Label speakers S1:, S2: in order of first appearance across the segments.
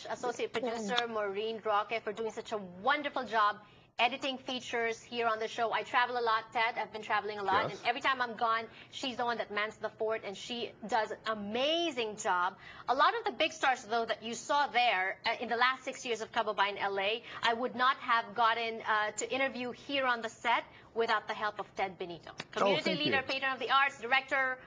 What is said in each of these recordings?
S1: much, Associate Producer Maureen Roque, for doing such a wonderful job editing features here on the show. I travel a lot, Ted. I've been traveling a lot.
S2: Yes.
S1: And every time I'm gone, she's the one that mans the fort, and she does an amazing job. A lot of the big stars, though, that you saw there in the last 6 years of Kababayan LA, I would not have gotten to interview here on the set without the help of Ted Benito. Community leader, patron of the arts, director,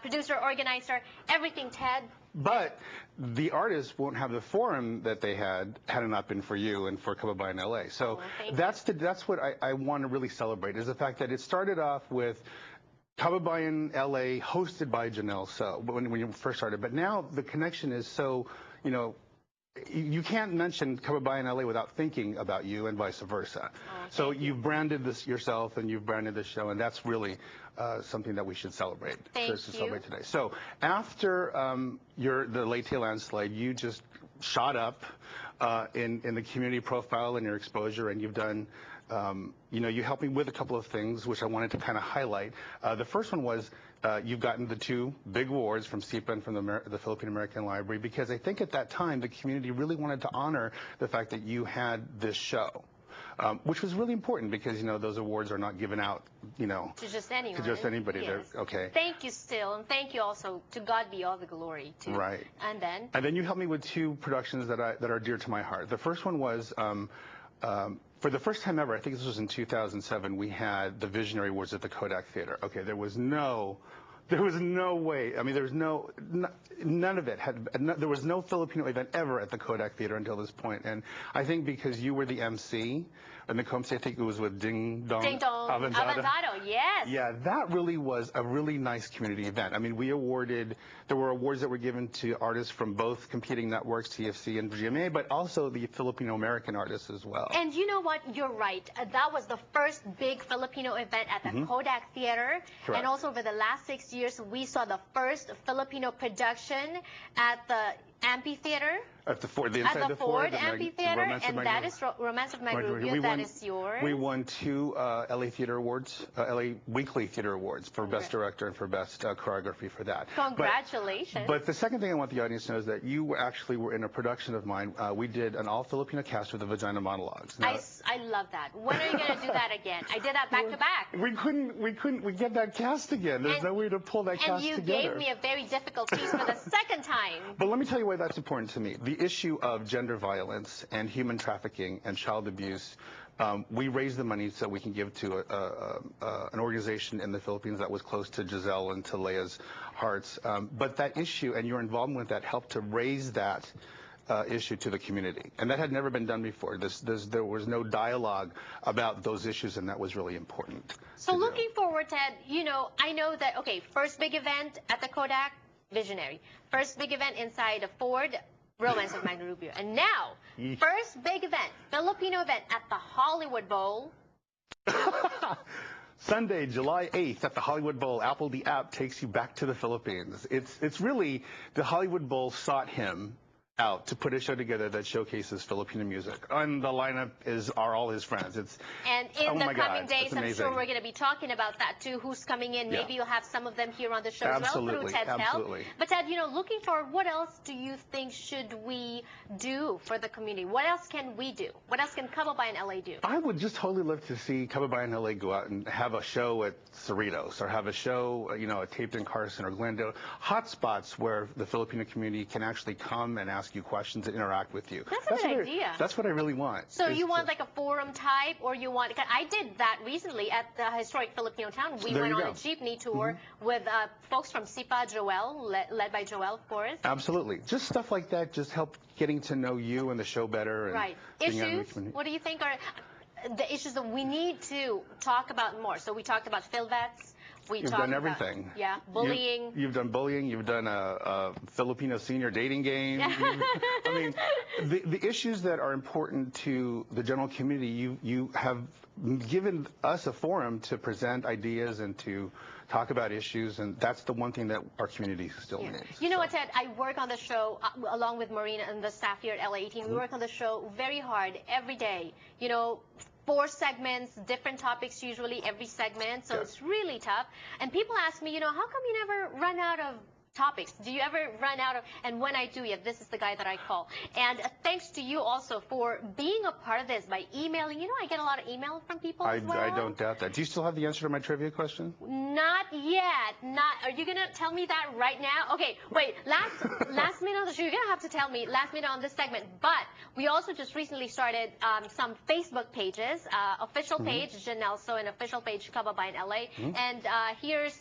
S1: producer, organizer, everything, Ted.
S2: But the artists won't have the forum that they had it not been for you and for Kababayan LA. So that's what I want to really celebrate, is the fact that it started off with Kababayan LA hosted by Janelle So when you first started. But now the connection is so, you know, you can't mention Kababayan LA without thinking about you, and vice versa. So you've branded this yourself, and you've branded this show, and that's really something that we should celebrate. Celebrate today. So after the Leyte landslide, you just shot up in the community profile and your exposure, and you've done. You helped me with a couple of things which I wanted to kind of highlight. The first one was you've gotten the 2 big awards from SIPA and from the Philippine American Library, because I think at that time the community really wanted to honor the fact that you had this show. Which was really important, because, you know, those awards are not given out, you know,
S1: to just anyone.
S2: To just anybody.
S1: Yes.
S2: Okay.
S1: Thank you still, and thank you also. To God be all the glory, too.
S2: Right.
S1: And then
S2: you helped me with 2 productions that are dear to my heart. The first one was for the first time ever, I think this was in 2007, we had the Visionary Awards at the Kodak Theater. Okay, there was no way. I mean, there was none of it there was no Filipino event ever at the Kodak Theater until this point. And I think because you were the MC, and the co-MC, I think it was with Ding Dong
S1: Avanzado, yes.
S2: Yeah, that really was a really nice community event. I mean, there were awards that were given to artists from both competing networks, TFC and GMA, but also the Filipino American artists as well.
S1: And you know what? You're right. That was the first big Filipino event at the Kodak Theater.
S2: Correct.
S1: And also over the last 6 years, we saw the first Filipino production at the amphitheater.
S2: At the Ford,
S1: inside the Ford Amphitheater, and that is Romance of Meg Rubio. That is yours.
S2: We won 2 LA Theater Awards, LA Weekly Theater Awards for Best Director and for Best Choreography for that.
S1: Congratulations.
S2: But the second thing I want the audience to know is that you actually were in a production of mine. We did an all-Filipino cast with the Vagina Monologues. Now,
S1: I love that. When are you going to do that again? I did that back to back.
S2: We get that cast again. There's no way to pull that cast together.
S1: And you gave me a very difficult piece for the second time.
S2: But let me tell you why that's important to me. The issue of gender violence and human trafficking and child abuse, we raised the money so we can give to an organization in the Philippines that was close to Giselle and to Leia's hearts. But that issue and your involvement with that helped to raise that issue to the community. And that had never been done before. There was no dialogue about those issues, and that was really important.
S1: So looking forward, Ted, you know, I know that, okay, first big event at the Kodak, Visionary. First big event inside a Ford, Romance of Meg Rubio. And now, first big event, Filipino event at the Hollywood Bowl.
S2: Sunday, July 8th at the Hollywood Bowl. Apple, the app, takes you back to the Philippines. It's really, the Hollywood Bowl sought him out to put a show together that showcases Filipino music. And the lineup are all his friends.
S1: And in the coming days, I'm sure we're going to be talking about that too. Who's coming in? Maybe you'll have some of them here on the show as well through Ted's help. But Ted, you know, looking forward, what else do you think should we do for the community? What else can we do? What else can Kababayan LA do?
S2: I would just totally love to see Kababayan LA go out and have a show at Cerritos, or have a show, you know, taped in Carson or Glendale. Hot spots where the Filipino community can actually come and ask you questions and interact with you.
S1: That's a good idea.
S2: That's what I really want.
S1: So you want like a forum type, or you want, I did that recently at the historic Filipino town. We went on a jeepney tour with folks from SIPA, Joel, led by Joel, of course.
S2: Absolutely. Just stuff like that, just help getting to know you and the show better. And
S1: right. Issues, what do you think are the issues that we need to talk about more? So we talked about PhilVets.
S2: You've done everything.
S1: Bullying.
S2: You've done bullying. You've done a Filipino senior dating game. I mean, the issues that are important to the general community, you have given us a forum to present ideas and to talk about issues, and that's the one thing that our community still needs.
S1: You know what, Ted? I work on the show along with Marina and the staff here at LA 18. We work on the show very hard every day. You know, 4 segments, different topics usually every segment, so it's really tough. And people ask me, you know, how come you never run out of topics. Do you ever run out of, and when I do, yeah, this is the guy that I call. And thanks to you also for being a part of this by emailing. You know, I get a lot of email from people as well.
S2: I don't doubt that. Do you still have the answer to my trivia question?
S1: Not yet. Are you going to tell me that right now? Okay, wait, last minute on the show, you're going to have to tell me last minute on this segment. But we also just recently started some Facebook pages, official page, Janelle So, and official page, Kababayan LA. And here's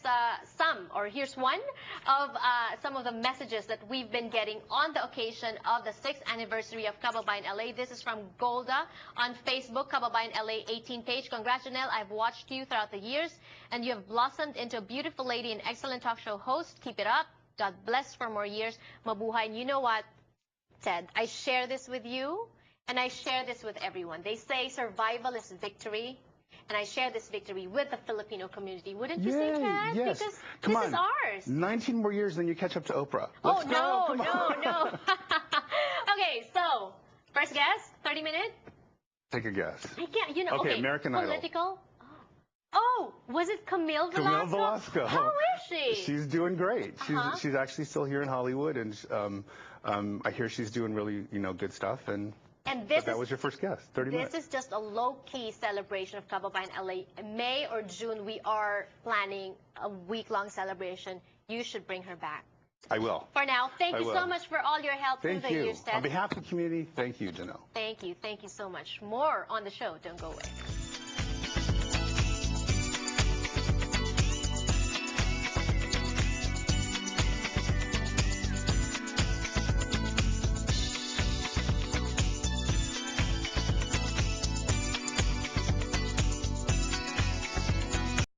S1: here's one of some of the messages that we've been getting on the occasion of the 6th anniversary of Kababayan LA. This is from Golda on Facebook, Kababayan LA 18 page. Congrats, Janelle. I've watched you throughout the years, and you have blossomed into a beautiful lady and excellent talk show host. Keep it up. God bless for more years. Mabuhay. And you know what, Ted? I share this with you, and I share this with everyone. They say survival is victory. And I share this victory with the Filipino community. Wouldn't you say, Ted?
S2: Yes.
S1: Because
S2: Come
S1: this
S2: on.
S1: is ours.
S2: 19 more years, then you catch up to Oprah. Let's go.
S1: No.
S2: Come on.
S1: No. Okay, so, first guess, 30 minutes?
S2: Take a guess.
S1: I can't,
S2: Okay, American
S1: political.
S2: Idol.
S1: Oh, was it Camille Velasco?
S2: Camille Velasco.
S1: How is she?
S2: She's doing great. She's actually still here in Hollywood, and I hear she's doing really, good stuff. And that was your first guess, 30 minutes.
S1: This is just a low-key celebration of Kababayan LA. May or June, we are planning a week-long celebration. You should bring her back.
S2: I will.
S1: For now, thank you so much for all your help through the years, Ted.
S2: On behalf of the community, thank you, Janelle.
S1: Thank you so much. More on the show. Don't go away.